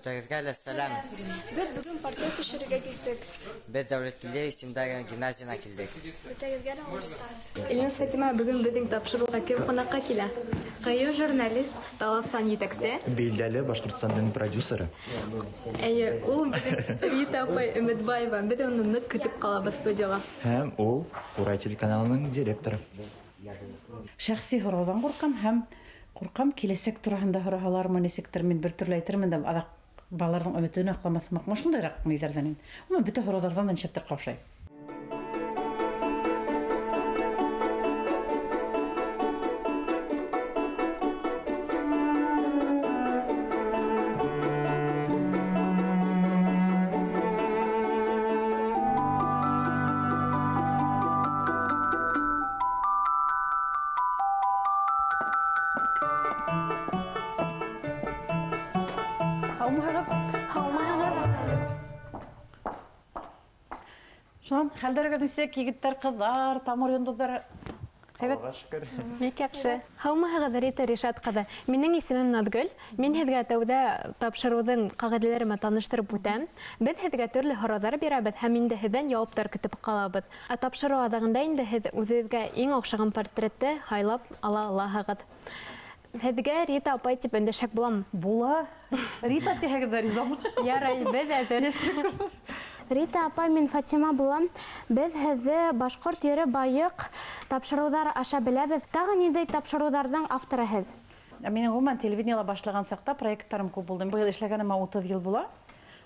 Бөтәгезгә сәлам. Без бүген портрет төшерергә киттек. Без Дәүләтле исемдәге гимназияна килдек. Бөтәгезгә дә уңышлар. Илназ Фатима бүген безнең тапшыруга кем кунакка килә? Кыю журналист, талапсан җитәкче. Билдәле Башкортстанның продюсеры. Әйе, ул Рита апай Өметбаева. Без аны нык көтеп калабыз студияга. Һәм ул Урай телеканалының директоры. Шәхси һораудан куркам киләсәк турында һораһалармы нисектер мин бер төрле әйтермен дә адак балаларның өметен акламасмак шундыйрак ниләрдән. Ул бөтә һораулардан шәптер каушай. Хәлдәргә дисәк, егетләр, кызлар, тамыр йондызлар. Аллаһка шөкер. Бик яхшы. Һаумыһыгыз, Рита Ришат кызы. Минең исемем Надгөл. Мин һеҙгә тәүдә тапшырыуның кагыйдәләрен таныштырып үтәм. Без һеҙгә төрле һораулар бирәбез һәм инде һеҙҙән яуаптар көтөп калабыз. Тапшырыу аҙағында инде һеҙ үҙегеҙгә иң оҡшаған портретты һайлап ала алаһығыҙ. Һеҙгә Рита апай тип өндәшәк буламы? Була. Рита тиһәгеҙ дә ризамы? Ярай, без әҙер. Рита апай, мин Фатима булам. Без һеҙҙе башҡорт йыры байыҡ тапшырыуҙар аша беләбеҙ. Тағы ниндәй тапшырыуҙарҙың авторы һеҙ? Минең ғүмән телевидениела башлаған саҡта проекттарым күп булды. Быйыл эшләгәнемә 30 йыл була.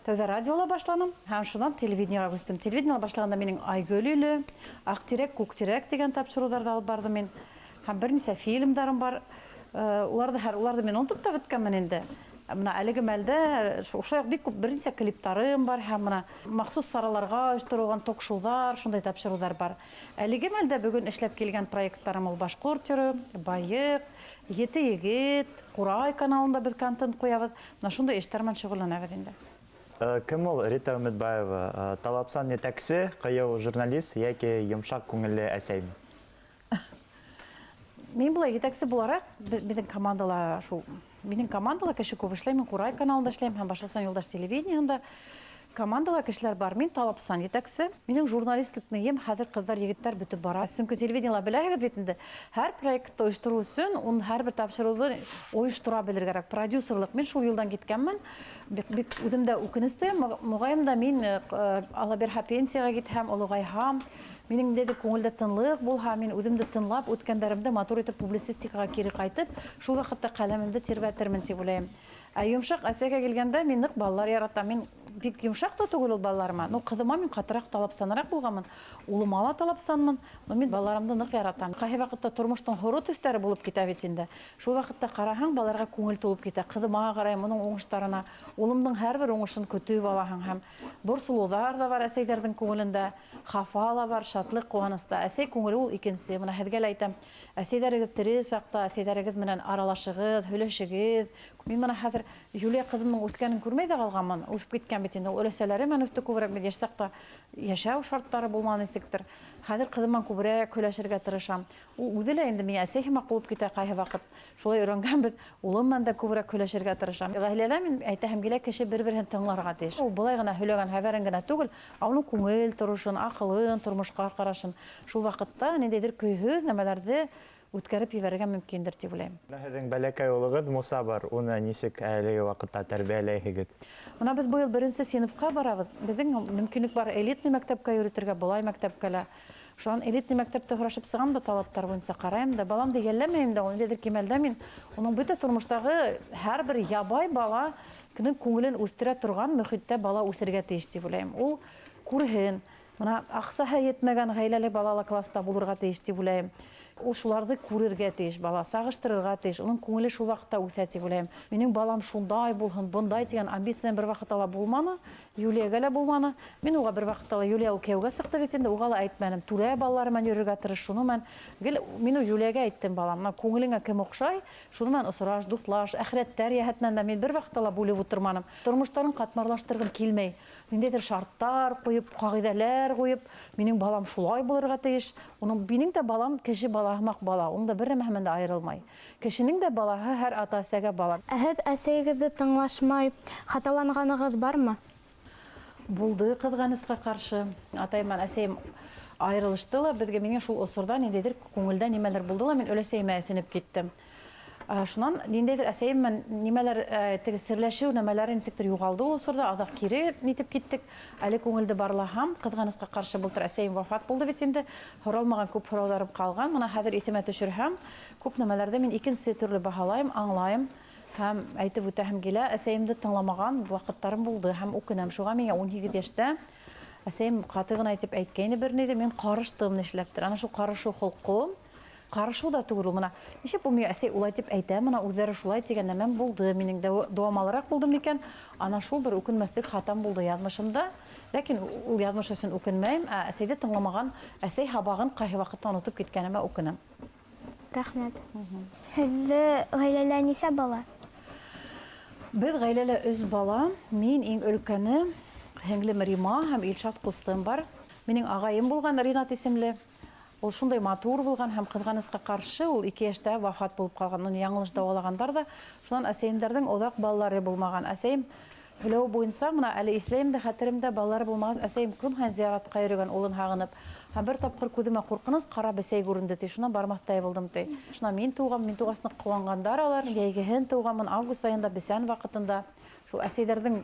Тәүҙә радиола башланым, һәм шунан телевидениеға күстем. Телевидениела башлағанда минең Айгөл үле, Аҡтирәк, Күктирәк дигән тапшырыуҙарҙы алып бардым мин. Һәм бер нисә фильмдарым бар. Уларҙы мин онотоп та бөткәнмен инде. Мына әлеге мәлдә ошо бик күп бернисә клиптарым бар һәм мына махсус сараларга оештырылган ток-шоулар, шундай тапшырыулар бар. Әлеге мәлдә бүген эшләп килгән проекттарым ул башҡорт йыры, байыҡ, Ете егет, Ҡурай каналында беҙ контент ҡуябыҙ. Мына шундай эштәр менән шөғөлләнәбеҙ инде. Кем ул Рита Өметбаева? Талапсан етәксе, ҡыйыу журналист йәки йомшаҡ күңелле әсәйме? Мин булай етәксе булараҡ, минең командала кеше күп эшләйм, Ҡурай каналында эшләйм һәм Башҡортостан Юлдаш телевидениеһында командала кешеләр бар. Мин талапсан етәксе. Минең журналистлык мейем хәҙер ҡыҙҙар, егеттәр бөтөп бара. Сөнки телевидениела беләһегеҙ бит инде. Һәр проектты ойоштороу өсөн, ун һәр бер тапшырыуҙы ойоштора белергә. Продюсерлык. Мин шул юлдан киткәнмен. Бик үҙемдә үкенес тоям. Моғайын да мин алаберһа пенсияға китһәм, олоғайһам, минең дә күңелдә тынлыҡ булһа, мин үҙемде тыңлап, үткәндәремде матур итеп публицистикаға кире ҡайтып, шул ваҡытта ҡәләмемде тирбәтермен тип уйлайым. Йомшаҡ әсәгә килгәндә мин ныҡ балалар яратам. Мин бик йомшаҡ та түгел ул балаларыма. Ҡыҙыма мин ҡатыраҡ талапсаныраҡ булғанмын. Улыма ла талапсанмын. Мин балаларымды ныҡ яратам. Ҡайһы ваҡытта тормоштоң һоро төҫтәре булып китә бит инде. Шул ваҡытта ҡараһаң, балаларға күңел тулып китә. Ҡыҙыма ҡарайым, уның уңыштарына. Улымдың һәр бер уңышын көтөп алаһың һәм борсолоуҙар да бар әсәйҙәрҙең күңелендә. Хафа ла бар, шатлыҡ, ҡыуаныста. Әсәй күңеле ул икенсе. Бына һеҙгә лә әйтәм, әсәйҙәрегеҙ тере саҡта, әсәйҙәрегеҙ менән аралашығыҙ, һөйләшегеҙ. Мин бына хәҙер Юлия ҡыҙымның үҫкәнен күрмәй ҙә ҡалғанмын. Үҫеп киткән бит инде. Ул өләсәләре менән үҫте күберәк. Мин йәш саҡта йәшәү шарттары булманы нисектер. Хәҙер ҡыҙымдан күберәк һөйләшергә тырышам. Ул үҙе лә инде миңә әсәй һымаҡ булып китә ҡайһы ваҡыт. Шулай өйрәнгәнбеҙ. Улым менән дә күберәк һөйләшергә тырышам. Ғаиләлә мин әйтәһем килә, кеше бер-береһен тыңларға тейеш. Ул былай ғына һөйләгән хәбәрен генә түгел, уның күңел торошон, аҡылын, тормошҡа ҡарашын шул ваҡытта ниндәйҙер көйһөҙ нәмәләрҙе үткәреп ебәрергә мөмкиндер тип уйлайым. Һеҙҙең бәләкәй улығыҙ Муса бар. Уны нисек әлеге ваҡытта тәрбиәләйһегеҙ? Бына беҙ быйыл 1-нсе синыфҡа барабыҙ. Беҙҙең мөмкинлек бар элитный мәктәпкә йөрөтөргә, былай мәктәпкә лә. Шунан элитный мәктәптә һорашып сығам да талаптар буйынса ҡарайым да, баламды йәлләмәйем дә, ниндәйҙер кимәлдә мин уның бөтә тормоштағы һәр бер ябай бала күңелен үҫтерә торған мөхиттә бала үҫергә тейеш тип уйлайым. Ул күрһен, бына аҡсаһы етмәгән ғаиләле балалы класста булырға тейеш тип уйлайым. Ул шуларҙы күрергә тейеш бала, сағыштырырға тейеш, уның күңеле шул ваҡытта үҫә тип уйлайым. Минең балам шундай булһын, бындай тигән амбициям бер ваҡытта ла булманы, Юлияға лә булманы. Мин уға бер ваҡытта ла Юлия ул кейәүгә сыҡты бит инде, уға ла әйтмәнем. Түрә балалары менән йөрөргә тырыш, шуны менән. Мин Юлияға әйттем, балам, күңелеңә кем оҡшай, шуны менән осраш, дуҫлаш, әхирәттәр йәһәтенән дә мин бер ваҡытта ла бүлеп ултырманым. Тормоштарын ҡатмарлаштырғым килмәй. Ниндәйҙер шарттар ҡуйып, ҡағиҙәләр ҡуйып, минең балам шулай булырға тейеш. Минең дә балам кеше бала балаһымак бала, ул да бер нәмәһеннән дә айырылмай. Кешенең дә балаһы һәр ата-әсәгә бала. Һеҙ әсәйегеҙҙе тыңлашмай хаталанғанығыҙ бармы? Булды кызганычка каршы. Атайым мен әсәйем айырылышты ла, безгә минең шул осорда ниндәйдер күңелдә нимәләр булды ла, мин өләсәйемә әтенеп киттем. Шунан ниндәйдер әсәйем мен нимәләр теге серләшеү нәмәләре нисектер югалды ул осорда, адак кире нитеп киттек. Әле күңелде барлаһам, кызганычка каршы бултыр әсәйем вафат булды бит инде. Һоралмаган күп һорауларым калган. Менә хәзер исемә төшерһәм, күп нәмәләрдә мин икенче төрле баһалайм, аңлайм. Һәм әйтеп үтәһем килә, әсәйемде тыңламаган вакыттарым булды һәм үкенәм. Шуңа миңа 18 яшьтә әсәйем каты гына әйтеп әйткәйне бер ниде, мин карыштым нишләптер. Ана шул карышу холкы, карышу да түгел менә. Ничек бу миңа әсәй улай дип әйтә, менә үзләре шулай дигән нәмәм булды. Минең дә дуамалырак булды микән? Ана шул бер үкенмәслек хатам булды язмышымда. Ләкин ул язмыш өчен үкенмәйм, әсәйде тыңламаган, әсәй һабагын кайһы вакытта онытып киткәнемә үкенәм. Рәхмәт. Һеҙҙе ғаиләлә нисә бала? Без гаиләлә 3 бала, мин иң өлкәне, һеңлем Рима һәм Илшат кустым бар. Минең агайым булган Ринат исемле. Ул шундай матур булган һәм кызганычка каршы ул 2 яшьтә вафат булып калган. Уны яңлыш дәвалагандар да, шуннан әсәйемдәрнең оҙаҡ балалары булмаган. Әсәйем һөйләү буйынса, менә әле иҫләйем дә, хәтеремдә балалары булмагас, әсәйем көн һәйин зияратҡа йөрөгән, улын һағынып. Һәм бер тапҡыр күҙемә ҡурҡыныс ҡара бесәй күренде, ти. Шунан бармаҫтай булдым, ти. Шунан мин туғасны ҡыуанғандар алар. Йәйгеһен тыуғанмын, август айында, бесән ваҡытында. Шул әсәйҙәрҙең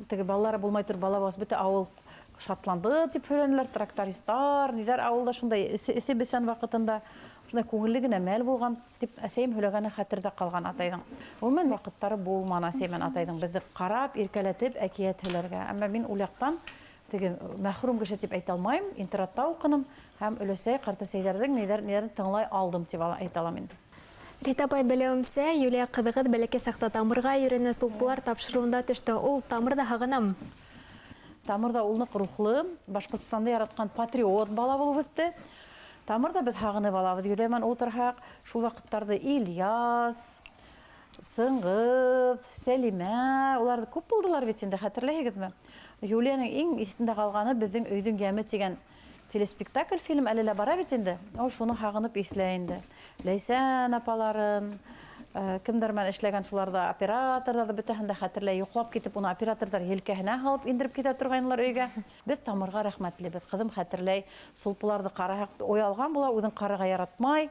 теге балалары булмай тор, бала бas бөтә ауыл шатланды дип һөйләнеләр, трактористар, ниҙәр ауылда шундай эҫе бесән ваҡытында. Шундай күңелле генә мәл булған дип әсәйем һөйләгәне хәтерҙә ҡалған атайҙың. Ғөмүмән ваҡыттары булманы әсәй менән атайҙың беҙҙе ҡарап, иркәләтеп, әкиәт һөйләргә. Әммә мин ул яҡтан теге мәхрүм кеше дип әйтә алмайым, интернатта уҡыным һәм өләсәй, ҡартәсәйҙәрҙең ниҙәрен тыңлай алдым дип әйтә алам инде. Рита апай, белеүемсә, Юлия ҡыҙығыҙ бәләкәй саҡта Тамырға йөрөнө, сулпылар тапшырыуында төштө. Ул Тамырҙа һағынам. Тамырда ул ныҡ рухлы, Башҡортостанды яратҡан патриот бала булып үҫте. Тамырда беҙ һағынып алабыҙ. Юлия менән ултырһаҡ, шул ваҡыттарҙы Ильяс, Сыңғыҙ, Сәлимә, уларҙы күп булдылар бит инде, хәтерләйһегеҙме? Юлияның иң иҫендә ҡалғаны беҙҙең өйҙөң йәме тигән телеспектакль фильм әле лә бара бит инде. Ул шуны һағынып иҫләй инде. Ләйсән апаларын, кемдәр менән эшләгән шуларда операторҙарҙы бөтәһен дә хәтерләй. Йоҡлап китеп, уны операторҙар елкәһенә һалып индереп китә торғайнылар өйгә. Беҙ Тамырға рәхмәтлебеҙ. Ҡыҙым хәтерләй, сулпыларҙы ҡараһаҡ, оялған була, үҙен ҡарарға яратмай.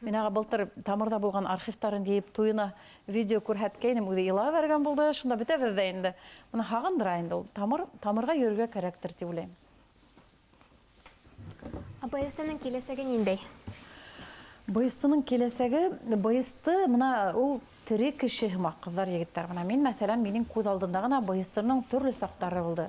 Мин ага былтыр Тамырда булған архивтарын йыйып туйына видео күрһәткәйнем, үҙе илап бәргән булды. Шунда бөтәбеҙ ҙә инде. Уны һағындыра инде ул. Тамырға йөрөргә кәрәктер тип уйлайым. БСТ-ның киләсәге ниндәй? БСТ-ның киләсәге, БСТ мына ул тере кеше һымаҡ, ҡыҙҙар, егеттәр. Мин, мәҫәлән, минең күҙ алдында ғына БСТ-ның төрлө саҡтары булды.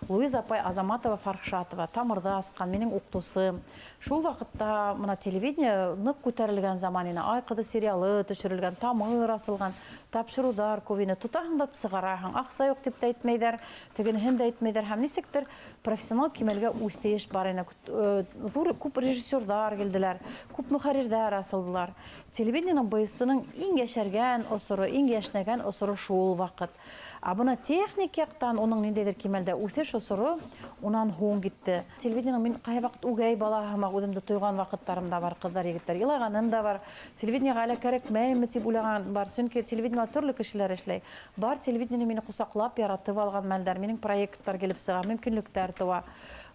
Луиза апай Азаматова Фархшатова, Тамырҙа асҡан, минең уҡытыусым. Шул ваҡытта мына телевидение ныҡ күтәрелгән заман ине. Ай ҡыҙы сериалы төшөрөлгән, Тамыр асылған, тапшырыуҙар күп ине. Тотаһың да сығараһың. Аҡса юҡ дип тә әйтмәйҙәр, тегенеһен дә әйтмәйҙәр. Һәм нисектер профессионал кимәлгә үҫеш бар ине. Күп режиссерҙар килделәр, күп мөхәррирҙәр асылдылар. Телевидениеның БСТ-ның иң йәшәргән осоро, иң йәшнәгән осоро шул ваҡыт. Бына техник яҡтан уның ниндәйҙер кимәлдә үҫеш осоро унан һуң китте. Телевидениеның мин ҡайһы ваҡыт үгәй балаһы һымаҡ үҙемде тойған ваҡыттарым да бар, ҡыҙҙар, егеттәр. Илағаным да бар. Телевидениеға әле кәрәкмәйме тип уйлаған бар. Сөнки телевидениела төрлө кешеләр эшләй. Бар телевидение мине ҡосаҡлап, яратып алған мәлдәр. Минең проекттар килеп сыға, мөмкинлектәр тыуа.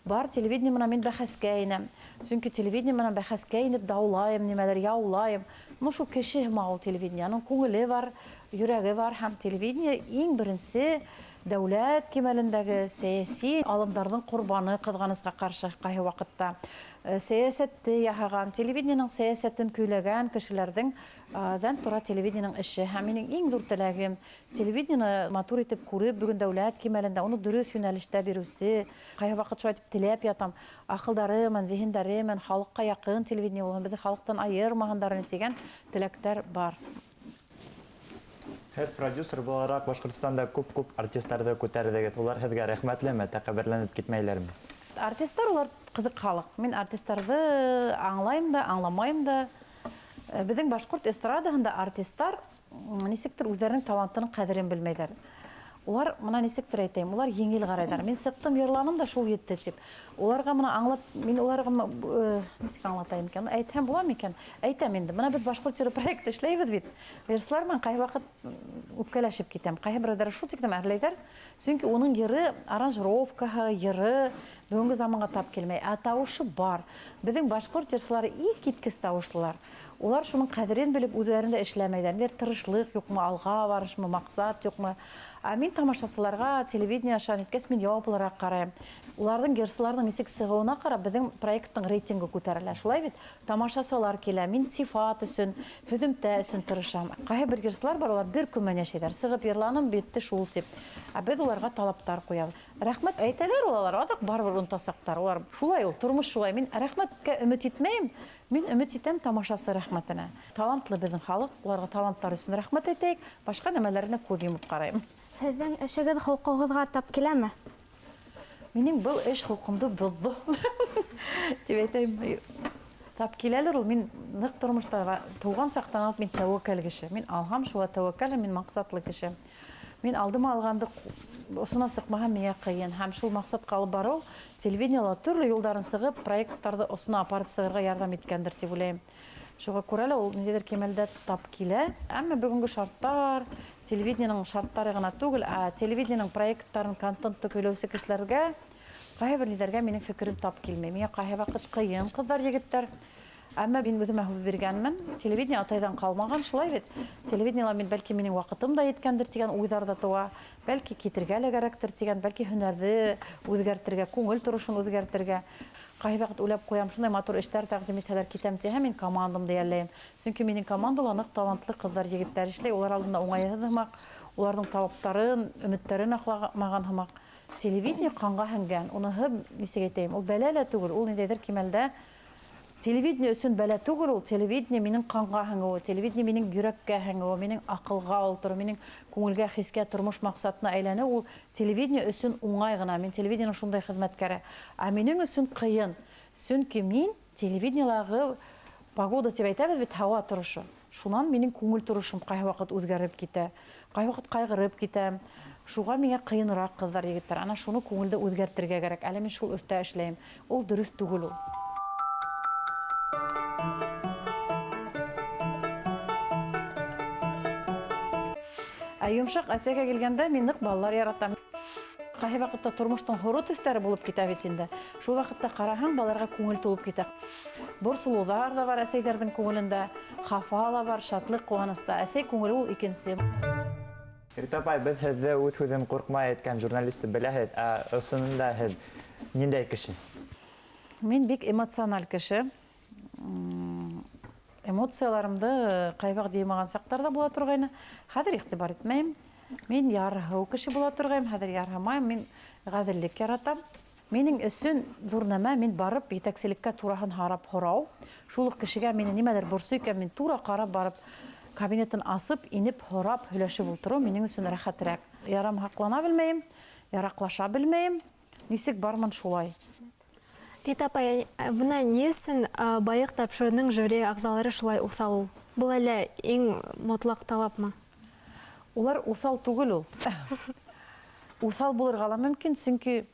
Бар телевидение менән мин бәхәскә инәм. Сөнки телевидение менән бәхәскә инеп даулайым, нимәлер яулайым. Шул кеше һымаҡ ул телевидениеның күңеле бар, йөрәге бар һәм телевидение иң беренсе дәүләт кимәлендәге сәйәси алымдарҙың ҡорбаны, ҡыҙғанысҡа ҡаршы ҡайһы ваҡытта. Сәйәсәтте яһаған, телевидениеның сәйәсәтен көйләгән кешеләрҙең ҙән тора телевидениеның эше. Һәм минең иң ҙур теләгем телевидениены матур итеп күреп, бөгөн дәүләт кимәлендә уны дөрөҫ йүнәлештә биреүсе. Ҡайһы ваҡыт шулай итеп теләп ятам. Аҡылдары менән, зиһендәре менән халыҡҡа яҡын телевидение булһын, беҙҙе халыҡтан айырмаһындар тигән теләктәр бар. Һеҙ продюсер булараҡ Башҡортостанда күп артистарҙы күтәрҙегеҙ. Улар һеҙгә рәхмәтлеме, тәҡәббәрләнеп китмәйҙәрме? Артисттар улар ҡыҙыҡ халыҡ. Мин артисттарҙы аңлайым да, аңламайым да. Беҙҙең башҡорт эстрадаһында артисттар нисектер үҙҙәренең талантының ҡәҙерен белмәйҙәр. Улар мына нисектер әйтәм, улар еңел карайдар. Мин сыктым, йырланым да шул етте дип. Уларга мына аңлап, мин уларга нисек аңлатайм икән? Әйтһәм була микән? Әйтәм инде. Мына без башкорт театры проекты эшләйбез бит. Верслар мен кай вакыт үпкәләшеп китәм. Кайһы берәүләр шул тиктем әрләйдәр. Чөнки уның йыры, аранжировкаһы, йыры бүгенге заманга тап килмәй. Ә тавышы бар. Безнең башкорт театрчылары искиткеч тавышлылар. Улар шуның кадерен белеп үзләрендә эшләмәйдәр. Нидер тырышлык юкмы, алга барышмы, максат юкмы. Ә мин тамашачыларга телевидение аша ниткәс мин яуаплырак карайм. Уларның герсларның нисек сыгуына карап безнең проекттың рейтингы күтәрелә. Шулай бит тамашачылар килә. Мин сифат өчен, һөдемтә өчен тырышам. Кайһы бер герслар бар, улар бер көмән яшәйдәр. Сыгып йырланым битте шул дип. Ә без уларга талаптар куябыз. Рәхмәт әйтәләр улар, адак барыбер унтасактар. Улар шулай ул, тормыш шулай. Мин рәхмәткә өмет итмәйм. Мин өмет итәм тамашасы рәхмәтенә. Талантлы безнең халык, уларга талантлар өчен рәхмәт әйтәйек. Башка нәмәләрне күз йомып карайм. Һеҙҙең эшегеҙ холҡоғоҙға тап киләме? Минең был эш холҡомды боҙҙо. Тип әйтәйем. Тап киләлер ул. Мин ныҡ тормошта тыуған саҡтан алып мин тәүәккәл кеше. Мин алһам шуға тәүәккәл, мин маҡсатлы кеше. Мин алдыма алғанды осона сыҡмаһам миңә ҡыйын. Һәм шул маҡсатҡа алып барыу телевидениела төрлө юлдарын сығып, проекттарҙы осона апарып сығырға ярҙам иткәндер тип уйлайым. Шуға күрә лә ул ниндәйҙер кимәлдә тап килә. Әммә бөгөнгө шарттар, телевидениеның шарттары гына түгел, ә телевидениеның проекттарын, контентты көйләүсе кешеләргә кайһы бер ниҙәргә минең фекерем тап килмәй. Миңә кайһы ваҡыт ҡыйын, ҡыҙҙар, егеттәр. Әммә мин үҙемә һүҙ биргәнмен. Телевидение атайҙан ҡалмаған, шулай бит. Телевидениела мин бәлки минең ваҡытым да еткәндер тигән уйҙар да тыуа. Бәлки китергә лә кәрәктер тигән, бәлки һөнәрҙе үҙгәртергә, күңел торошон үҙгәртергә. Кайһы ваҡыт уйлап ҡуям, шундай матур эштәр тәҡдим итһәләр, китәм тиһә, мин командамды йәлләйем. Сөнки минең командала ныҡ талантлы ҡыҙҙар, егеттәр эшләй. Улар алдында уңайһыҙ һымаҡ, уларҙың талаптарын, өмөттәрен аҡламаған һымаҡ. Телевидение ҡанға һеңгән. Уныһы, нисек әйтәйем, ул бәлә лә түгел, ул ниндәйҙер кимәлдә телевидение өсөн бәлә түгел ул. Телевидение минең ҡанға һеңеүе, телевидение минең йөрәккә һеңеүе, минең аҡылға ултырыу, минең күңелгә, хискә, тормош маҡсатына әйләнеү, ул телевидение өсөн уңай ғына. Мин телевидениеның шундай хеҙмәткәре. Ә минең өсөн ҡыйын. Сөнки мин телевидениелағы погода тип әйтәбеҙ бит, һауа торошо. Шунан минең күңел торошом ҡайһы ваҡыт үҙгәреп китә, ҡайһы ваҡыт ҡайғырып китәм. Шуға миңә ҡыйыныраҡ, ҡыҙҙар, егеттәр. Ана шуны күңелде үҙгәртергә кәрәк. Әле мин шул өҫтә эшләйем. Ул дөрөҫ түгел ул. Ә йомшаҡ әсәгә килгәндә мин ныҡ балалар яратам. Кайһы ваҡытта тормоштоң һоро төҫтәре булып китә бит инде. Шул ваҡытта ҡараһаң, балаларға күңел тулып китә. Борсолоуҙар да бар әсәйҙәрҙең күңелендә, хафа ла бар, шатлыҡ, ҡыуаныста. Әсәй күңеле ул икенсе. Рит апай, беҙ һеҙҙе үҙ һүҙен ҡурҡмай әйткән журналистты беләһеҙ, ә ысынында һеҙ ниндәй кеше? Мин бик эмоциональ кеше. Эмоцияларымды ҡайваҡ деймаған саҡтарҙа була торғайны. Хәҙер иғтибар итмәйем. Мин ярһыу кеше була торғайым, хәҙер ярһымайым. Мин ғәҙеллек яратам. Минең өсөн ҙур нәмә, мин барып етәкселеккә тураһын һарап һорау. Шул уҡ кешегә мине нимәлер борсой икән, мин тура ҡарап барып, кабинетін асып, инеп, һорап, һөйләшеп ултырыу минең өсөн рәхәтерәк. Ярамһаҡлана белмәйем, яраҡлаша белмәйем. Нисек бармын шулай. Рит апай, бына ни өсөн байыҡ тапшырыуының жюри ағзалары шулай уҫал? Был әле иң мотлаҡ талапмы? Улар уҫал түгел ул. Уҫал булырға ла мөмкин, сөнки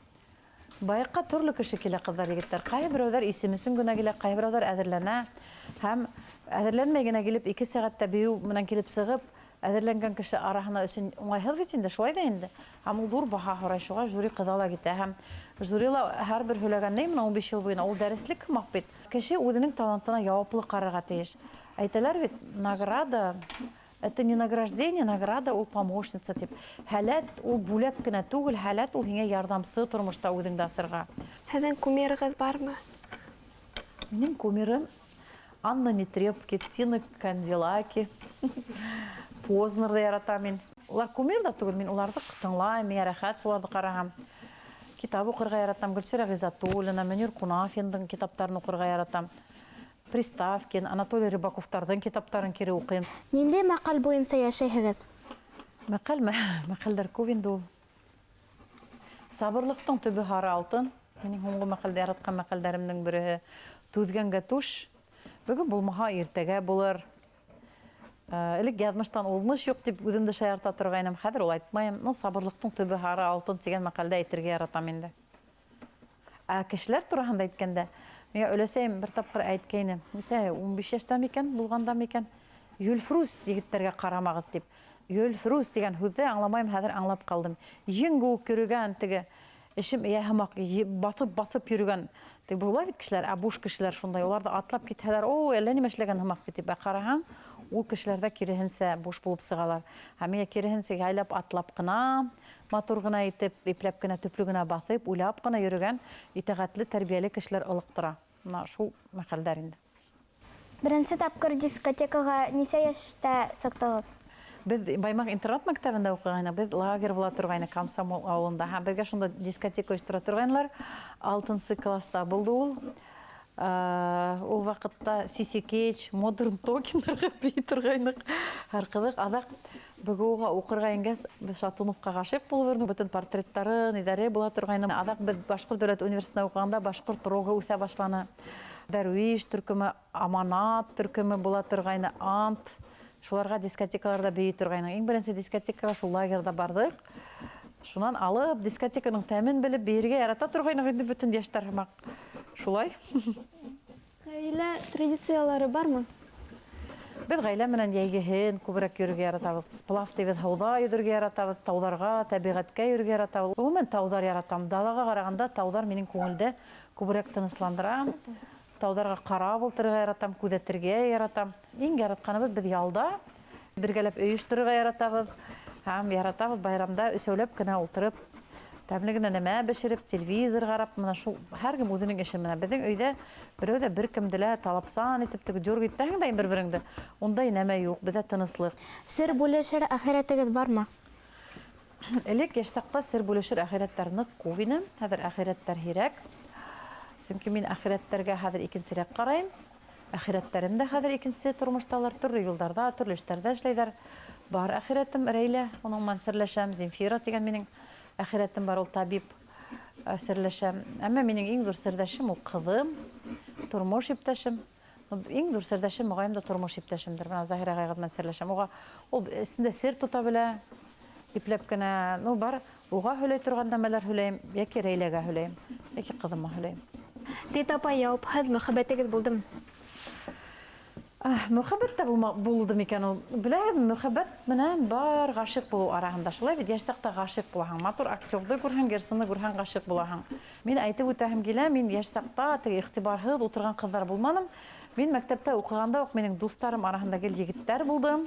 байыҡҡа төрлө кеше килә, ҡыҙҙар, егеттәр. Ҡайһы берәүҙәр исем өсөн генә килә, ҡайһы берәүҙәр әҙерләнә. Һәм әҙерләнмәй генә килеп, 2 сәғәттә бейеү менән килеп сығып, әҙерләнгән кеше араһына өсөн уңайһыҙ бит инде, шулай да инде. Һәм ул ҙур баһа һорай, шуға жюри ҡыҙа китә. Һәм жюрила һәр бер һөйләгәндәй, мына 15 йыл буйына ул дәреслек һымаҡ бит. Кеше үҙенең талантына яуаплы ҡарарға тейеш. Әйтәләр бит, награда это не награждение, награда ул помощница тип. Һәләт ул бүләк кенә түгел, һәләт ул һиңә ярҙамсы тормошта үҙеңде асырға. Һеҙҙең кумирығыҙ бармы? Минең кумирым Анна Нетребки, Тина Канделаки, Познерҙы яратам мин. Улар кумир да түгел, мин уларҙы тыңлайым, миңә рәхәт шуларҙы ҡараһам. Китап уҡырға яратам, Гөлсира Ғиззатуллина, Мөнир Кунафиндың китаптарын уҡырға яратам. Приставкин, Анатолий Рыбаковтарҙың китаптарын кире уҡыйым. Ниндәй мәҡәл буйынса йәшәйһегеҙ? Мәҡәлдәр күп инде ул. Сабырлыҡтың төбө һары алтын. Минең һуңғы мәҡәлдә яратҡан мәҡәлдәремдең береһе Түҙгәнгә туш. Бөгөн булмаһа, иртәгә булыр. Элек язмыштан улмыш юк дип үҙемде шаярта торғайным. Хәҙер ул айтмайым. Ну, сабырлыҡтың төбө һары алтын тигән мәҡәлдә әйтергә яратам инде. Ә кешеләр тураһында әйткәндә, миңә өләсәйем бер тапҡыр әйткәйне. Нисә, 15 йәштә микән, булғанда микән? Йөлфрус егеттәргә ҡарамағыҙ дип. Йөлфрус дигән һүҙҙе аңламайым, хәҙер аңлап ҡалдым. Еңгү көрөгән теге эшем эйә һымаҡ баҫып йөрөгән. Теге була бит кешеләр, ә буш кешеләр шундай. Улар да атлап китһәләр, о, әллә нимә эшләгән һымаҡ бит дип. Ә ҡараһаң, ул кешеләрдә киреһенсә буш булып сығалар. Һәм миңә киреһенсә яйлап атлап ҡына, матур ғына итеп, ипләп кенә, төплө генә баҫып, уйлап ҡына йөрөгән итәғәтле, тәрбиәле кешеләр ылыҡтыра. Мына шул мәҡәлдәр инде. Беренсе тапкыр дискотекаға нисә йәштә сыҡтығыҙ? Без Баймак интернат мәктәбендә уҡығайныҡ. Без лагерь була торғайны Комсомол ауылында. Һәм беҙгә шунда дискотека ойоштора торғайнылар. 6-нсы класста булды ул. Ул ваҡытта Сиси Кетч, Модерн Токиндарға бей торғайныҡ. Һәр ҡыҙыҡ. Аҙаҡ БГУ-ға уҡырға ингәс, без Шатуновҡа ғашиҡ булып йөрөнөк. Бөтөн портреттары, ниҙәре була торғайны. Аҙаҡ беҙ Башҡорт дәүләт университетында уҡығанда Башҡорт рогы үҫә башланы. Дәрүиш төркөмө, Аманат төркөмө була торғайны, Ант. Шуларға дискотекаларда бейей торғайны. Иң беренсе дискотекаға шул лагерҙа барҙык. Шунан алып, дискотеканың тәмен белеп, бейергә ярата торғайны инде бөтөн йәштәр һымаҡ. Шулай. Ғаилә традициялары бармы? Беҙ ғаилә менән йәйгеһен күберәк йөрөргә яратабыҙ. Сплав тибеҙ, һыуҙа йөҙөргә яратабыҙ, тауҙарға, тәбиғәткә йөрөргә яратабыҙ. Ғөмүмән тауҙар яратам. Далаға ҡарағанда тауҙар минең күңелде күберәк тынысландыра. Тауҙарға ҡарап ултырырға яратам, күҙәтергә яратам. Иң яратҡаныбыҙ беҙ ялда бергәләп ойошторорға яратабыҙ. Һәм яратабыҙ байрамда өсәүләп кенә ултырып, тәмле генә нәмә бешереп, телевизор ҡарап, мына шул һәр кем үҙенең эше менән. Беҙҙең өйҙә берәү ҙә бер кемде лә талапсан итеп теге дёрг итәһең дә бер-береңде. Ундай нәмә юҡ, беҙҙә тыныслыҡ. Сер бүлешер әхирәтегеҙ бармы? Элек йәш саҡта сер бүлешер әхирәттәр ныҡ күп ине. Хәҙер әхирәттәр һирәк. Сөнки мин әхирәттәргә хәҙер икенсерәк ҡарайым. Әхирәттәрем дә хәҙер икенсе тормошталар, төрлө юлдарҙа, төрлө эштәрҙә эшләйҙәр. Бар әхирәтем Рәйлә, уның менән серләшәм. Земфира тигән минең әхирәтем бар, ул табип, серләшәм. Әммә минең иң ҙур серҙәшем ул ҡыҙым, тормош иптәшем. Иң ҙур серҙәшем моғайын да тормош иптәшемдер. Менә Заһира ағайға менән серләшәм. Уға ул эсендә сер тота белә, ипләп кенә, ну бар, уға һөйләй торған нәмәләр һөйләйем, йәки Рәйләгә һөйләйем, йәки ҡыҙыма һөйләйем. Рит апай, яуапһыҙ мөхәббәтегеҙ булдымы? Мөхәббәт тә булды микән ул? Беләм, мөхәббәт менән бар ғашиҡ булыу араһында. Шулай бит йәш саҡта ғашиҡ булаһың. Матур актерҙы күрһәң, герцогны күрһәң, ғашиҡ булаһың. Мин әйтеп үтәһем килә, мин йәш саҡта теге иғтибарһыҙ ултырған ҡыҙҙар булманым. Мин мәктәптә уҡығанда уҡ минең дуҫтарым араһында гел егеттәр булды.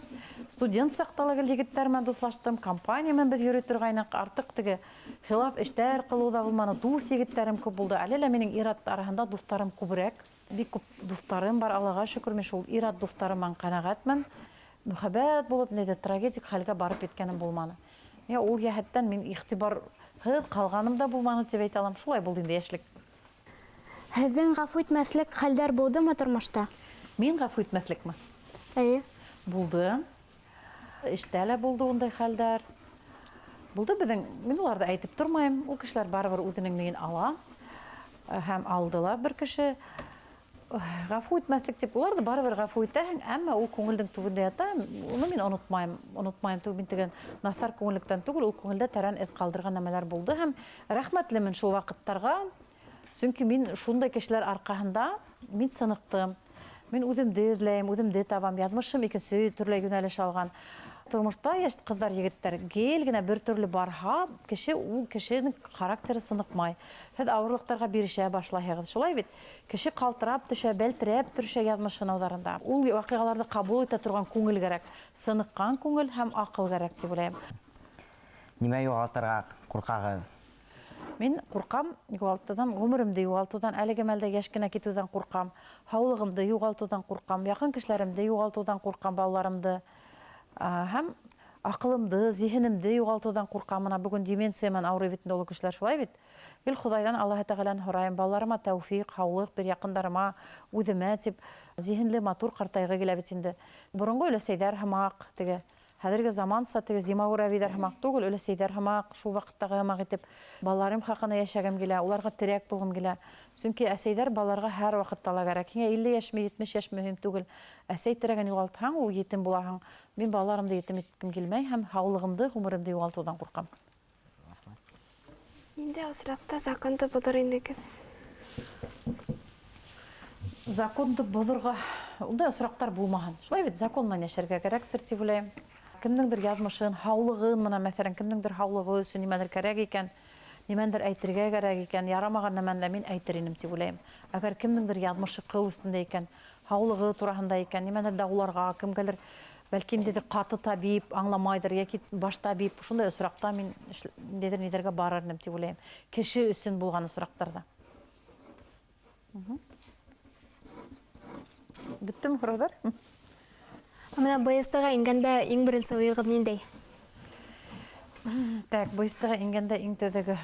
Студент саҡта ла гел егеттәр менән дуҫлаштым. Компания менән беҙ йөрөй торғайныҡ. Артыҡ теге хилаф эштәр ҡылыуҙа булманы. Дуҫ егеттәрем күп булды. Әле лә минең ир-ат араһында дуҫтарым күберәк. Бик күп дуҫтарым бар, Аллаға шөкөр, мин шул ир-ат дуҫтарыман ҡәнәғәтмен. Мөхәббәт булып, ниҙер трагедик хәлгә барып еткәнем булманы. Ул йәһәттән мин иғтибарһыҙ ҡалғаным да булманы тип әйтә алам. Шулай булды инде йәшлек. Һеҙҙең ғәфү итмәҫлек хәлдәр булдымы тормошта? Мин ғәфү итмәҫлекме? Эйе. Булды. Эштә лә булды ундай хәлдәр. Булды беҙҙең, мин уларҙы әйтеп тормайым. Ул кешеләр барыбер үҙенең мейен ала. Һәм алдыла бер кеше. Ғәфү итмәҫлек тип, уларҙы барыбер ғәфү итәһең, әммә ул күңелдең түбендә ята. Уны мин онотмайым түгел, мин тигән насар күңеллектән түгел, ул күңелдә тәрән эҙ ҡалдырған нәмәләр булды. Һәм рәхмәтлемен шул ваҡыттарға. Сөнки мин шундай кешеләр арҡаһында мин сыныҡтым. Мин үҙемде эҙләйем, үҙемде табам. Яҙмышым икенсе төрлө йүнәлеш алған. Тормошта йәш ҡыҙҙар, егеттәр гел генә бер төрлө барһа, ул кешенең характеры сыныҡмай. Һеҙ ауырлыҡтарға бирешә башлайһығыҙ. Шулай бит, кеше ҡалтырап төшә, бәлтерәп төшә яҙмыш сынауҙарында. Ул ваҡиғаларҙы ҡабул итә торған күңел кәрәк. Сыныҡҡан күңел һәм аҡыл кәрәк тип уйлайым. Нимә юғалтырға ҡурҡағыҙ? Мин ҡурҡам юғалтыуҙан, ғүмеремде юғалтыуҙан, әлеге мәлдә йәш кенә китеүҙән ҡурҡам, һаулығымды юғалтыуҙан ҡурҡам, яҡын кешеләремде юғалтыуҙан ҡурҡам, балаларымды, һәм аҡылымды, зиһенемде юғалтыуҙан ҡурҡам. Мына бөгөн деменция менән ауырый бит инде ул кешеләр, шулай бит. Гел Хоҙайҙан, Аллаһы Тәғәләнән һорайым, балаларыма тәүфиҡ, һаулыҡ бир, яҡындарыма, үҙемә тип, зиһенле, матур ҡартайғы килә бит инде. Боронғо өләсәйҙәр һымаҡ, теге хәзерге заманса теге Зимаур әбейҙәр һымаҡ түгел, өләсәйҙәр һымаҡ, шул ваҡыттағы һымаҡ итеп балаларым хаҡына йәшәгем килә, уларға терәк булғым килә. Сөнки әсәйҙәр балаларға һәр ваҡытта ла кәрәк. Һиңә 50 йәшме, 70 йәш мөһим түгел. Әсәй терәген юғалтһаң, ул етем булаһың. Мин балаларымды етем иткем килмәй һәм һаулығымды, ғүмеремде юғалтыуҙан ҡурҡам. Ниндәй осраҡта законды боҙор инегеҙ? Законды боҙорға ундай осраҡтар булмаһын. Шулай бит закон менән йәшәргә кәрәктер тип уйлайым. Кемдеңдер яҙмышын, һаулығын менән, мәҫәлән, кемдеңдер һаулығы өсөн нимәдер кәрәк икән, нимәндер әйтергә кәрәк икән, ярамаған нәмәнлә мин әйтер инем тип уйлайым. Әгәр кемдеңдер яҙмышы ҡыл өҫтөндә икән, һаулығы тураһында икән, нимәндер дауыларға, кемгәлер бәлки ниндәйҙер ҡаты табип, аңламайҙыр, йәки баш табип, шундай осраҡта мин ниндәйҙер ниҙәргә барыр инем тип уйлайым. Кеше өсөн булған осраҡтарҙа. Бөттөмө һорауҙар? Менә БСТ-га ингәндә иң беренсе уйығыҙ ниндәй? Так, БСТ-га ингәндә иң тәүҙәге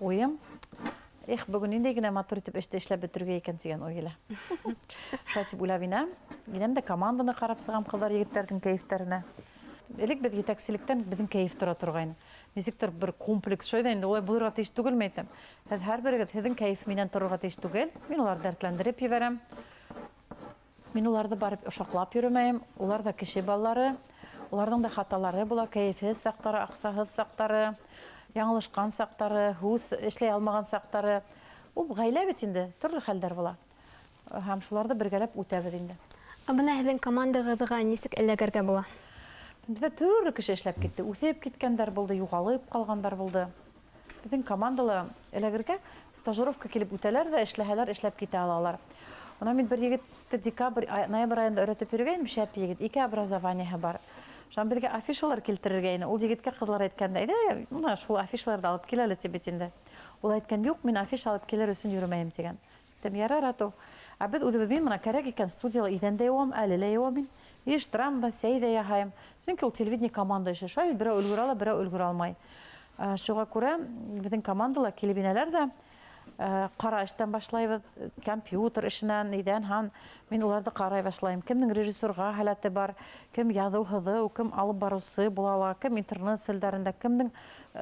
уйым, бөгөн ниндәй генә матур итеп эште эшләп бөтөргә икән тигән уй килә. Шулай тип уйлап инәм. Инәм дә команданы ҡарап сығам ҡыҙҙар, егеттәрҙең кәйефтәренә. Элек беҙ етәкселектән беҙҙең кәйеф тора торғайны. Нисектер бер комплекс, шулай да инде улай булырға тейеш түгелме әйтәм. Һеҙ һәр берегеҙ һеҙҙең кәйеф минән торорға тейеш түгел. Мин уларҙы дәртләндереп ебәрәм. Мин уларҙы барып ошаҡлап йөрөмәйем. Улар да кеше балалары. Уларҙың да хаталары була, кәйефһеҙ саҡтары, аҡсаһыҙ саҡтары, яңылышҡан саҡтары, һүҙ эшләй алмаған саҡтары. Ул ғаилә бит инде, төрлө хәлдәр була. Һәм шуларҙы бергәләп үтәбеҙ инде. Бына һеҙҙең командағыҙға нисек эләгергә була? Беҙҙә төрлө кеше эшләп китте. Үҫеп киткәндәр булды, юғалып ҡалғандар булды. Беҙҙең командала эләгергә стажировка килеп үтәләр ҙә, эшләһәләр, эшләп китә алалар. Уна мин бер егетте декабрь, ноябрь айында өйрәтеп йөрөгәйнем, шәп егет, 2 образованиеһы бар. Шуан беҙгә афишалар килтерергә ине. Ул егеткә ҡыҙлар әйткәндә, әйҙә, шул афишаларҙы алып кил әле тип бит инде. Ул әйткән, юҡ, мин афиша алып килер өсөн йөрөмәйем тигән. Тем ярар ату. Ә беҙ үҙебеҙ, мин бына кәрәк икән студияла иҙәндә йыуам, әле лә йыуам мин. Йыйыштырам да, сәй ҙә яһайым. Сөнки ул телевидение команда эше. Шулай берәү өлгөрә ала, берәү өлгөрә алмай. Шуға күрә беҙҙең командала килеп инәләр дә, ҡара эштән башлайбыҙ, компьютер эшенән, иҙән һан. Мин уларҙы ҡарай башлайым. Кемдең режиссерға һәләте бар, кем яҙыу-һыҙыу, кем алып барыусы була ала, кем интернет селдәрендә, кемдең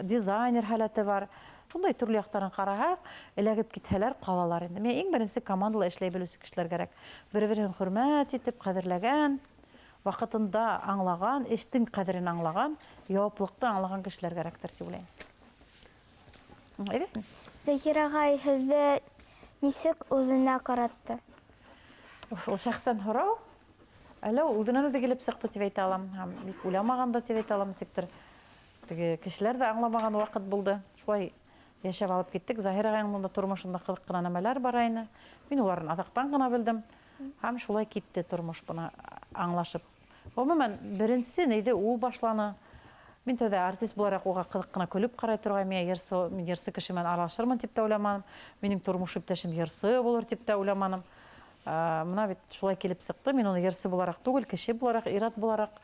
дизайнер һәләте бар. Шундай төрлө яҡтарын ҡараһаҡ, эләгеп китһәләр, ҡалалар инде. Мин иң беренсе командала эшләй белеүсе кешеләр кәрәк. Бер-береһен хөрмәт итеп, ҡәҙерләгән, ваҡытында аңлаған, эштең ҡәҙерен аңлаған, яуаплыҡты аңлаған кешеләр кәрәктер тип уйлайым. Әйҙә. Зәһир ағай һеҙҙе нисек үҙенә ҡаратты? Ул шәхсән һорау. Әле ул үҙенән үҙе килеп сыҡты тип әйтә алам. Һәм бик уйламаған да тип әйтә алам. Теге кешеләр дә аңламаған ваҡыт булды. Шулай йәшәп алып киттек. Заһир ағайның да тормошонда ҡыҙыҡ ҡына нәмәләр бар ине. Мин уларын аҙаҡтан ғына белдем. Һәм шулай китте тормош бына аңлашып. Ғөмүмән, беренсе нейҙе ул башланы. Мин тәүҙә артист булараҡ уға ҡыҙыҡ ҡына көлөп ҡарай торғайым. Мин йырсы кеше менән аралашырмын тип тә уйламаным. Минең тормош иптәшем йырсы булыр тип тә уйламаным. Мына бит шулай килеп сыҡты. Мин уны йырсы булараҡ түгел, кеше булараҡ, ир-ат булараҡ,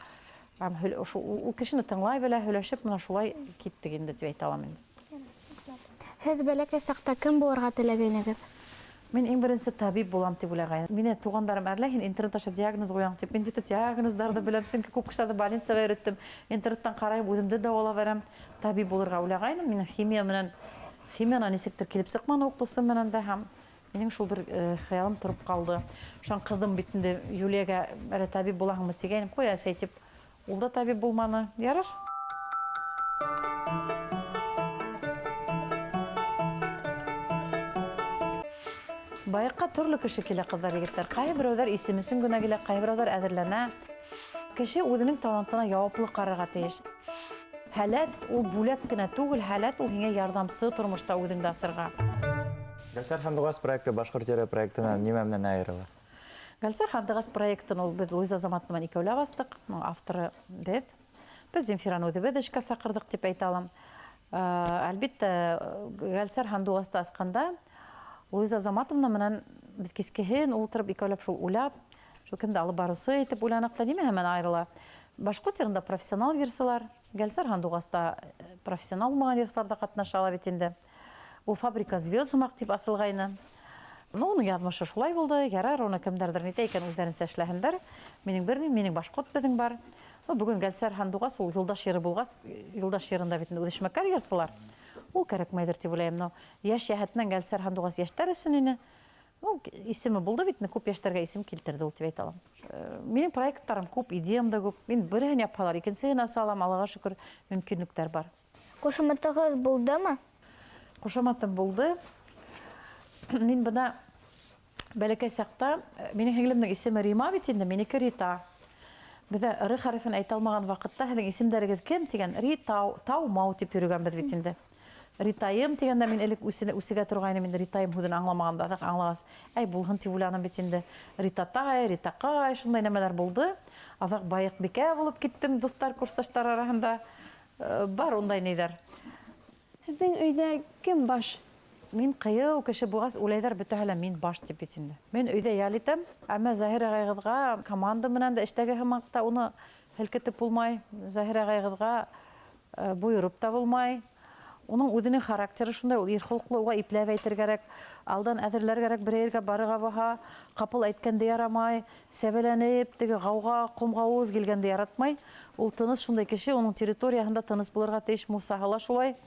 ул кешене тыңлай белә, һөйләшеп, мына шулай киттек инде тип әйтә алам инде. Һеҙ бәләкәй саҡта кем булырға теләгәйнегеҙ? Мин иң беренсе табип булам тип уйлағайным. Мине туғандарым әрләй, һин интернет аша диагноз ҡуяң тип. Мин бөтә диагноздарҙы беләм, сөнки күп кешеләрҙе больницаға йөрөттөм. Интернеттан ҡарайым, үҙемде дауалап бәрәм. Табип булырға уйлағайным. Минең химиянан нисектер килеп сыҡманы уҡытыусым менән дә һәм минең шул бер хыялым тороп ҡалды. Шуан ҡыҙым бит инде Юлияға әле табип булаһыңмы тигәйнем. Ҡуй әсәй тип. Ул да табип булманы. Ярар. Байыҡҡа төрлө кеше килә, ҡыҙҙар, егеттәр. Ҡайһы берәүҙәр исем өсөн генә килә, ҡайһы берәүҙәр әҙерләнә. Кеше үҙенең талантына яуаплы ҡарарға тейеш. Һәләт ул бүләк кенә түгел, һәләт ул һиңә ярҙамсы тормошта үҙеңде асырға. Гәлсәр һандуғас проекты Башҡортия проектынан нимә менән айырыла? Гәлсәр һандуғас проектын ул беҙ Луиза Замат менән икәүләп астыҡ. Авторы беҙ. Беҙ Земфираны үҙебеҙ эшкә саҡырҙыҡ тип әйтә алам. Әлбиттә, Гәлсәр һандуғасты асҡанда Луиза Заматовна менән беҙ кискеһен ултырып икәүләп шул уйлап, шул кемде алып барыусы итеп уйланыҡ та нимәһе менән айырыла. Башҡортияда профессионал йырсылар, Гәлсәр һандуғаста профессионал булмаған йырсылар да ҡатнаша ала бит инде. Ул фабрика звезд һымаҡ тип асылғайны. Уның яҙмышы шулай булды. Ярар, уны кемдәрҙер нитә икән үҙҙәренсә эшләһендәр. Минең башҡорт беҙҙең бар. Бүгін Гәлсәр Хандуғас, ул юлдаш ері булғас, юлдаш ерында бит үдешмәкәр ярсылар. Ул кәрәкмәйдер дип уйлайм. Яш яһәтнән Гәлсәр Хандуғас яшьтәр өсөн ине. Исеме булды бит, күп яшьтәргә исем килтерде ул дип әйтә алам. Минең проекттарым күп, идеям да күп. Мин берен япалар, икенчесен асалам, Аллага шөкер, мөмкинлекләр бар. Кушаматыгыз булдымы? Кушаматым булды. Мин бына бәләкәй сакта, минең һеңлемнең исеме Рима бит инде, минеке Рита. Бездә р хәрефен әйтә алмаган вакытта һезнең исемдәрегез кем дигән Рита, Таумау дип йөргәнбез бит инде. Ритаем дигәндә мин элек үсегә торган мин Ритаем һүзен аңламаганда да аңлагас. Әй булган дип уйланам бит инде. Ритатай, Ритакай, шундай нәмәләр булды. Азак байык бикә булып киттем дуслар, курсташлар арасында. Бар ундай нидер. Һезнең өйдә кем баш? Мин кыйыу кеше булгас уйлайдар бөтәһелә мин баш дип бит инде. Мин өйдә ял итәм, әмма Заһира агайгызга команда менән дә эштәге хәмәктә уны һелкетеп булмай. Заһира агайгызга буйырып та булмай. Уның үзенең характеры шундай, ул ирхолыклы, уга ипләп әйтергә кирәк, алдан әзерләргә кирәк, бер ергә барырга баһа, капыл әйткәндә ярамай, сәбәләнеп, теге гауга, комгавыз килгәндә яратмай. Ул тыныс шундай кеше, уның территориясында тыныс булырга тиеш, Мусаһала шулай.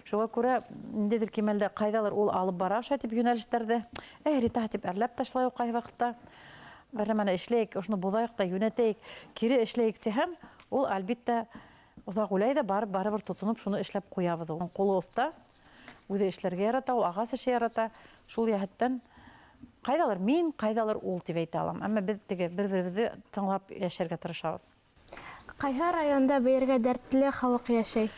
Шуңа күрә ниндидер кимәлдә кайдалар ул алып бара аша дип юнәлештәрдә. Рита дип әрләп ташлай кай вакытта. Бер нәмәне эшләйек, ошны булайык та юнәтәйек, кире эшләйек дисәм, ул әлбиттә узак уйлайда барыбер тотынып шуны эшләп куябыз. Ул кулы оста, үзе эшләргә ярата, ул агас эше ярата. Шул яһәттән кайдалар мин, кайдалар ул дип әйтә алам. Әмма без теге бер-беребезне тыңлап яшәргә тырышабыз. Кайһы районда бергә дәртле халык яшәй?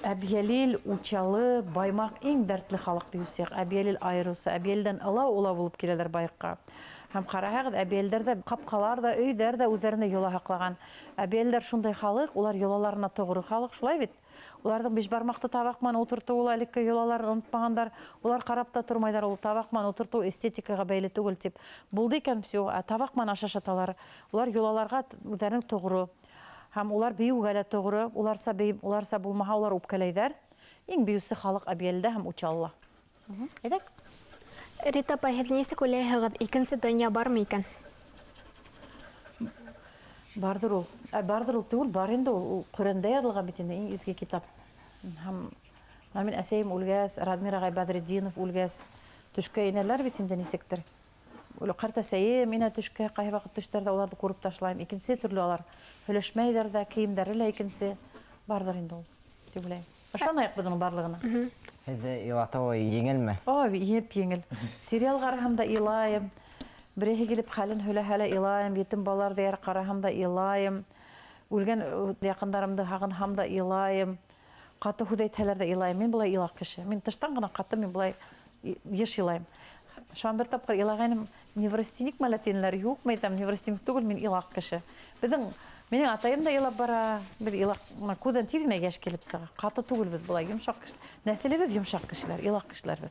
Әбиялил, Учалы, Баймак иң дәртле халык биюсек. Әбиялил айрысы, Әбиялилдән ала булып киләләр Байыкка. Һәм караһагыз, Әбиялилдә капкалар да, өйдәр дә үзләренә йола һаклаган. Әбиялилдәр шундай халык, улар йолаларына тогры халык, шулай бит. Уларның биш бармакты табакман утырту, ул элекке йолаларын онытмагандар. Улар карап та тормайдар, ул табакман утырту эстетикага бәйле түгел дип. Булды икән все, табакман ашашаталар. Улар йолаларга үзләренең тогры. Һәм улар биюгә дә тогры, уларса бейим, уларса булмаһа, улар үпкәләйдәр. Иң биюсе халык Әбиялилдә һәм Учалла. Әйдәк. Рита апай, һеҙ нисек уйлайһығыҙ, икенсе донъя бармы икән? Бардыр ул. Бардыр ул түгел, бар инде ул. Ҡөрәндә яҙылған бит инде, иң изге китап. Һәм мин әсәйем үлгәс, Радмир ағай Бәдретдинов үлгәс, төшкә инәләр бит инде нисектер. Ҡарт әсәйем инә төшкә, ҡайһы ваҡыт төштәрҙә уларҙы күреп ташлайым. Икенсе төрлө алар. Һөйләшмәйҙәр ҙә, кейемдәре лә икенсе. Бардыр инде ул. Дип уйлайым. Ышанайыҡ беҙҙең барлығына. Һеҙҙе илатыу еңелме? Ой, еңел. Сериал ҡараһам да илайым. Береһе килеп хәлен һөйләһә лә илайым. Етем балаларҙы ҡараһам да илайым. Үлгән яҡындарымды һағынһам да илайым. Ҡаты һүҙ әйтһәләр дә илайым. Мин былай илаҡ кеше. Мин тыштан ғына ҡаты, мин былай йыш илайым. Шуан бер тапҡыр илағайным, неврастеник мәләтинләр юҡ, мәйтәм, неврастеник түгел, мин илаҡ кеше. Минең атайым да илап бара, беҙ илаҡ, күҙҙән тиҙ генә йәш килеп сыға. Ҡаты түгелбеҙ былай, йомшаҡ кеше. Нәҫелебеҙ йомшаҡ кешеләр, илаҡ кешеләрбеҙ.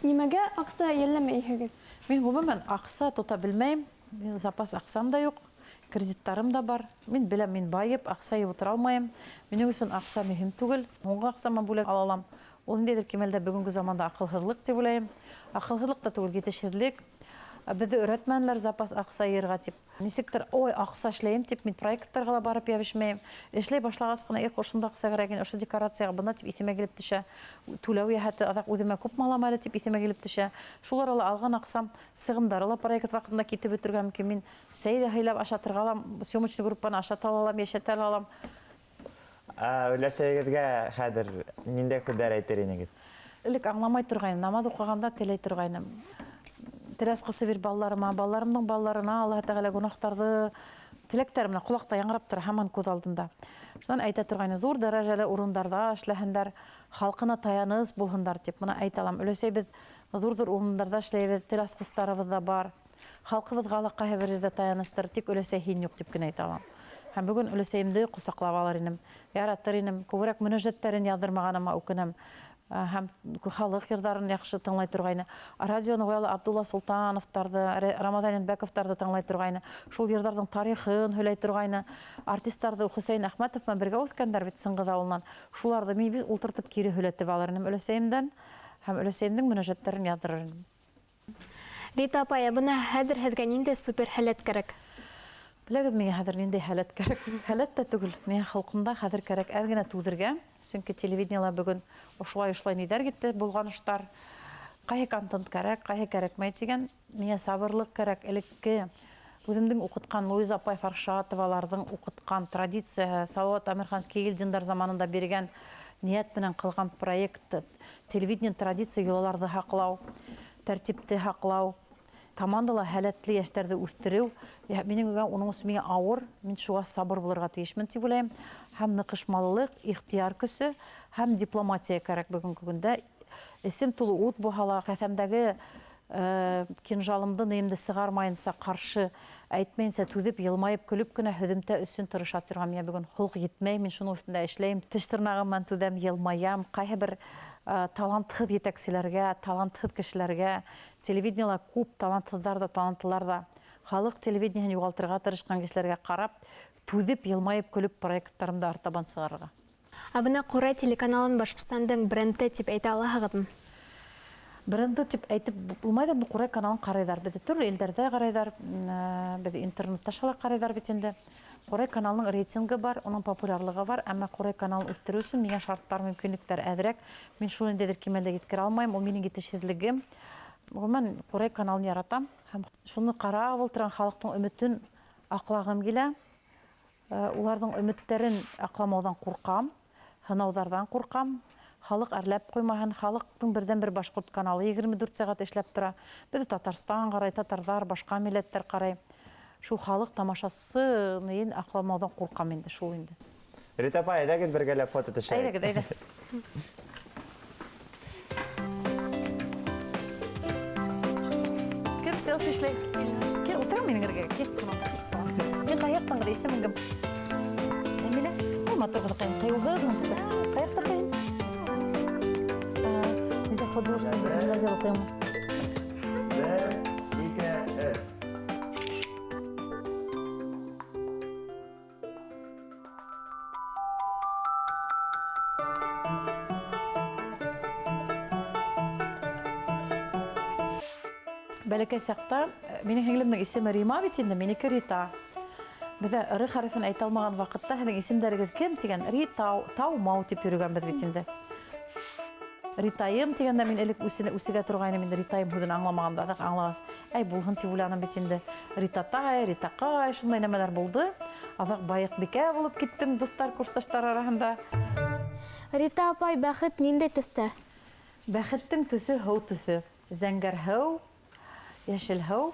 Нимәгә аҡса йәлләмәйһегеҙ? Мин ғөмүмән аҡса тота белмәйем, запас аҡсам да юҡ, кредиттарым да бар. Мин беләм, мин байып, аҡса йыйып ултыра алмайым. Минең өсөн аҡса мөһим түгел. Һуңғы аҡсама бүләк ала алам. Ул ниндәйҙер кимәлдә бөгөнгө заманда аҡылһыҙлык дип уйлайым. Аҡылһыҙлык та түгел, етешһеҙлек. Беҙҙе өйрәтмәнеләр запас аҡса йыйырға тип. Нисектер, ой, аҡса эшләйем тип, мин проекттарға ла барып йәбешмәйем. Эшләй башлағас ҡына, ошонда аҡса кәрәк, ошо декорацияға бына тип иҫемә килеп төшә. Түләү йәһәте, аҙаҡ үҙемә күп малам әле тип иҫемә килеп төшә. Шулар ла алған аҡсам, сығымдары ла проект ваҡытында китеп бөтөргә мөмкин. Мин сәй ҙә һыйлап ашатырға алам, съемочный группаны ашата алам, йәшәтә алам. Өләсәйегеҙгә хәҙер ниндәй һүҙҙәр әйтер инегеҙ? Элек аңламай торғайным, намаҙ уҡығанда теләй торғайным. Тел асҡысы бир балаларыма, балаларымдың балаларына Аллаһ Тәғәлә гөнаһтарҙы теләктәр менән ҡолаҡта яңрап тора һаман күҙ алдында. Шунан әйтә торғайным, ҙур дәрәжәле урындарҙа эшләһендәр, халҡына таяныс булһындар тип. Бына әйтә алам, өләсәйбеҙ ҙур урындарҙа эшләйбеҙ, тел асҡыстарыбыҙ ҙа бар. Халҡыбыҙға ла ҡайһы бер ерҙә таяныстыр, тик өләсәй һин юҡ тип кенә әйтә алам. Һәм бөгөн өләсәйемде ҡосаҡлап алыр инем, яратыр инем, күберәк мөнәжәттәрен яҙҙырмағаныма үкенәм. Һәм халыҡ йырҙарын яҡшы тыңлай торғайны. Радионы ғоялы Абдулла Султановтарҙы, Рамазан Бәковтарҙы тыңлай торғайны. Шул йырҙарҙың тарихын һөйләй торғайны. Артисттарҙы Хөсәйен Әхмәтов менән бергә үҫкәндәр бит Сыңғыҙ ауылынан. Шуларҙы мин ултыртып кире һөйләтеп алыр инем өләсәйемдән һәм өләсәйемдең мөнәжәттәрен яҙҙырыр инем. Рита апай, бына хәҙер һеҙгә ниндәй супер һәләт кәрәк? Беләгез, миңа хәзер ниндәй һәләт кәрәк? Һәләт тә түгел. Миңа халкымда хәзер кәрәк әз генә түзергә. Чөнки телевидениела бүгін ошылай нидәр китте булган эшләр. Кайһы контент кәрәк, кайһы кәрәкмәй дигән. Миңа сабырлык кәрәк. Элекке үземнең укыткан Луиза апай Фаршатоваларның укыткан традиция, Салават Әмирхан Кегилдиндар заманында биргән ният белән кылган проект, телевидение традиция йолаларны һаклау, тәртипте һаклау, командала һәләтле яшьләрне үстерү. Минең уның өчен миңа авыр, мин шуга сабыр булырга тиешмен дип уйлыйм. Һәм ныгышмалылык, ихтияр көсе, һәм дипломатия кирәк бүгенге көндә. Исем тулы ут бухала, кәсәмдәге кинжалымды нәйемде сыгармайынса каршы әйтмәйенсә түзеп, елмайып, көлүп кенә һөдемтә өчен тырыша торган. Миңа бүген холк җитмәй, мин шуның өстендә эшләйм. Теш тырнагымнан түзәм, елмаям. Кайһы бер талантһыз җитәкчеләргә, талантһыз кешеләргә, телевидениела күп талантсызлар да, талантлылар да, халык телевидениеһен югалтырга тырышкан кешеләргә карап, түзеп, елмайып, көлүп проектларымды артабан сыгарырга. Абына Курай телеканалын Башкортстандың бренды дип әйтә алаһығыҙмы? Бренды дип әйтеп булмайды, бу Курай каналын карайдар. Беҙ төрлө илдәрҙә карайдар, беҙ интернетта шулай карайдар бит инде. Курай каналының рейтингы бар, уның популярлыгы бар, әммә Курай каналын үстерү өсөн миңа шарттар, мөмкинлектәр әҙерәк. Мин шул ниндәйҙер кимәлдә еткерә алмайым, ул минең етешһеҙлегем. Мен Курай каналын яратам һәм шуны ҡарап ултырған халыҡтың өмөтөн аҡлағым килә. Уларҙың өмөттәрен аҡламауҙан ҡурҡам, һынауҙарҙан ҡурҡам. Халыҡ әрләп ҡуймаһын, халыҡтың берҙән-бер башҡорт каналы 24 сәғәт эшләп тора. Беҙ Татарстан ҡарай, татарҙар, башҡа милләттәр ҡарай. Шул халыҡ тамашасы аҡламауҙан ҡурҡам инде, шул инде. Рита апай, әйҙәгеҙ бергәләп фото төшәйек. Әйҙәгеҙ, әйҙә. Кем селфи эшләй? Кел, ултыра минең эргәгә, кил. Мин ҡайяҡтан ғына исемем кем? Әмилә, матур ҡыҙыҡайым, ҡыйыуһыҙ, ҡайяҡта ҡыйын? Нидә художественный гимназия уҡыйым? 1, 2, 3. Бәләкәй саҡта минең һеңлемнең исеме Рима бит инде, минеке Рита. Беҙ р хәрефен әйтә алмаған ваҡытта һеҙҙең исемдәрегеҙ кем тигән? Рита, Таумау тип йөрөгәнбеҙ бит инде. Ритайым тигәндә мин элек үсегә торғайным инде, Ритайым һүҙен аңламағанда, аҙаҡ аңлағас, әй булһын тип уйланым бит инде. Ритатай, Ритаҡай, шундай нәмәләр булды. Аҙаҡ Байыҡбикә булып киттем дуҫтар, курсташтар араһында. Рита апай, бәхет ниндәй төҫтә? Бәхеттең төҫө һыу төҫө. Зәңгәр һыу, йәшел һыу,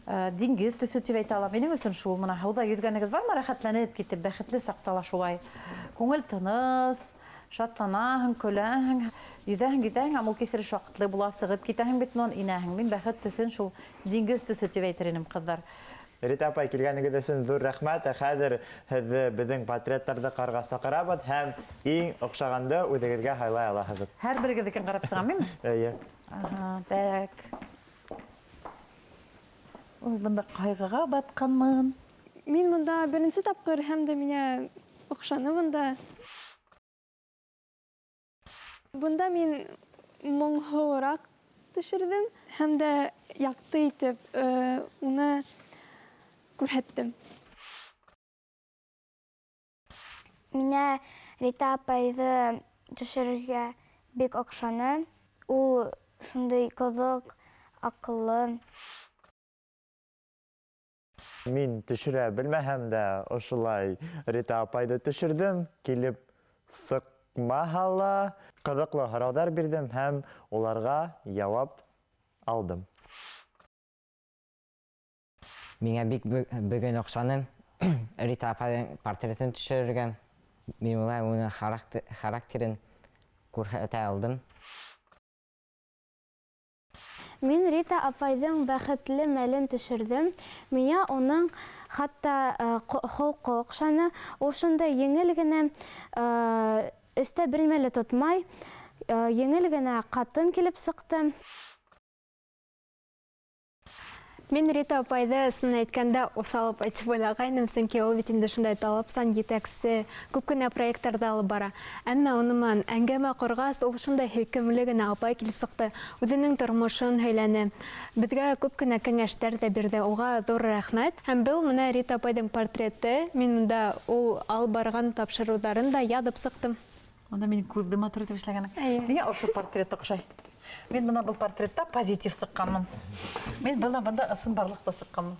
диңгеҙ төҫө тип әйтә алам. Минең өсөн шул, мына һыуҙа йөҙгәнегеҙ бармы, рәхәтләнеп китеп, бәхетле саҡта ла шулай. Күңел тыныс, шатланаһың, көләһең, йөҙәһең, һәм ул кисереш ваҡытлы була, сығып китәһең бит, нон инәһең. Мин бәхет төҫөн шул диңгеҙ төҫө тип әйтер инем, ҡыҙҙар. Рита апай, килгәнегеҙ өсөн ҙур рәхмәт. Хәҙер һеҙҙе беҙҙең портреттарҙы ҡарға саҡырабыҙ һәм иң оҡшағанды үҙегеҙгә һайлай алаһығыҙ. Һәр берегеҙҙекен ҡарап сығам, мин? Эйе. Так. Ой, бында ҡайғыға батҡанмын. Мин бында беренсе тапҡыр һәм дә миңә оҡшаны бында. Бында мин моңһоуыраҡ төшөрҙөм һәм дә яҡты итеп уны күрһәттем. Миңә Рита апайҙы төшөрөргә бик оҡшаны. Ул шундай ҡыҙыҡ, аҡыллы. Мин төшөрә белмәһәм дә, ошолай Рита апайҙы төшөрҙөм, килеп сыҡмаһа ла ҡыҙыҡлы һорауҙар бирҙем һәм уларға яуап алдым. Миңә бик бөгөн оҡшаны Рита апайҙың портретын төшөрөргә. Мин улай уның характерын күрһәтә алдым. Мин Рита апайҙың бәхетле мәлен төшөрҙөм. Миңә уның хатта холҡо оҡшаны. Ул шундай еңел генә, эстә белмәле тотмай, еңел генә ҡатын килеп сыҡты. Мен Рита апайды сын әйткәндә усалып әйтеп уйлагайным, сөнки ул бит инде шундай талапсан җитәкче, күп кенә проектларда алып бара. Әмма уныман әңгәмә коргас, ул шундай хөкемле генә апай килеп сыкты. Үзенең тормышын һөйләне. Безгә күп кенә киңәшләр дә бирде. Уга зур рәхмәт. Һәм был менә Рита апайдың портреты. Мин монда ул алып барган тапшыруларын да ядып сыктым. Анда минең күздә матур итеп эшләгән. Миңа ошо портрет охшай. Мен мына был портретта позитив сыкканмын. Мен бында ысын барлыкта сыкканмын.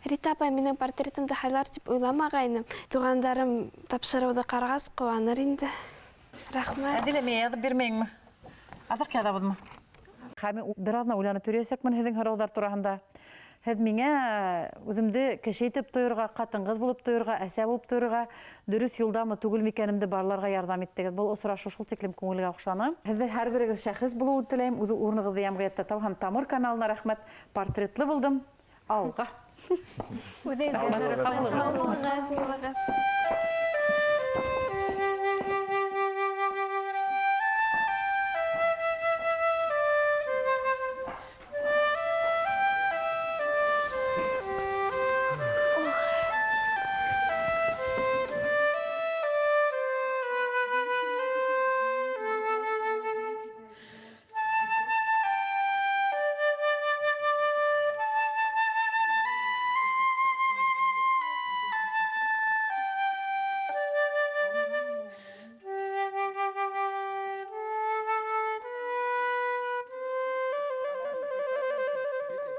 Рита апай минең портретымды хайлар дип уйламагайным. Тугандарым тапшыруды карагас куаныр инде. Рахмәт. Әдилә, миңа язып бирмәйеңме? Азак ядабызмы? Хәме бер аҙна уйланып йөрәсәкмен һеҙҙең һорауҙар тураһында. Һеҙ миңә үҙемде кеше итеп тойорға, ҡатын-ҡыҙ булып тойорға, әсә булып тойорға, дөрөҫ юлдамы түгел микәнемде барларға ярҙам иттегеҙ. Был осрашу шул тиклем күңелгә оҡшаны. Һеҙҙе һәр берегеҙ шәхес булыуын теләйем. Үҙ урынығыҙҙы йәмғиәттә табам. Һәм Тамыр каналына рәхмәт. Портретлы булдым. Алға.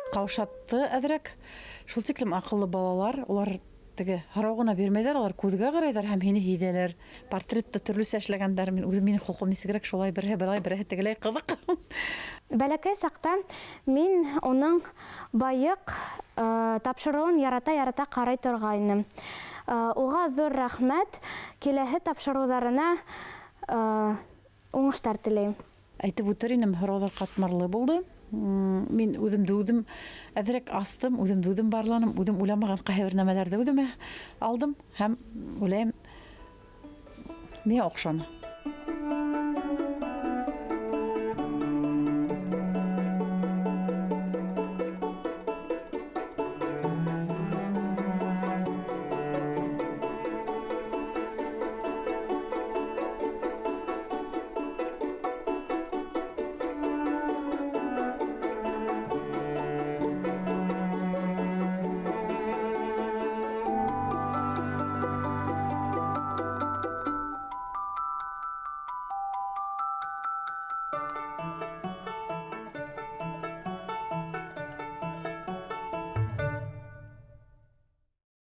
Ҡаушатты әҙерәк. Шул тиклем аҡыллы балалар, улар теге һорау ғына бирмәйҙәр, улар күҙгә ҡарайҙар һәм һине һиҙәләр. Портретта төрлөсә эшләгәндәр. Минең холҡом нисегерәк, шулай береһе былай, береһе тегеләй ҡыҙыҡ. Бәләкәй саҡтан мин уның байыҡ тапшырыуын ярата ҡарай торғайным. Уға ҙур рәхмәт, киләһе тапшырыуҙарына уңыштар теләйем. Әйтеп үтер инем, һорауҙар ҡатмарлы булды. Мин үҙемде үҙем әҙерәк астым, үҙемде үҙем барланым, үҙем уйламаған ҡайһы бер нәмәләрҙе үҙемә алдым һәм уйлайым, миңә оҡшаны.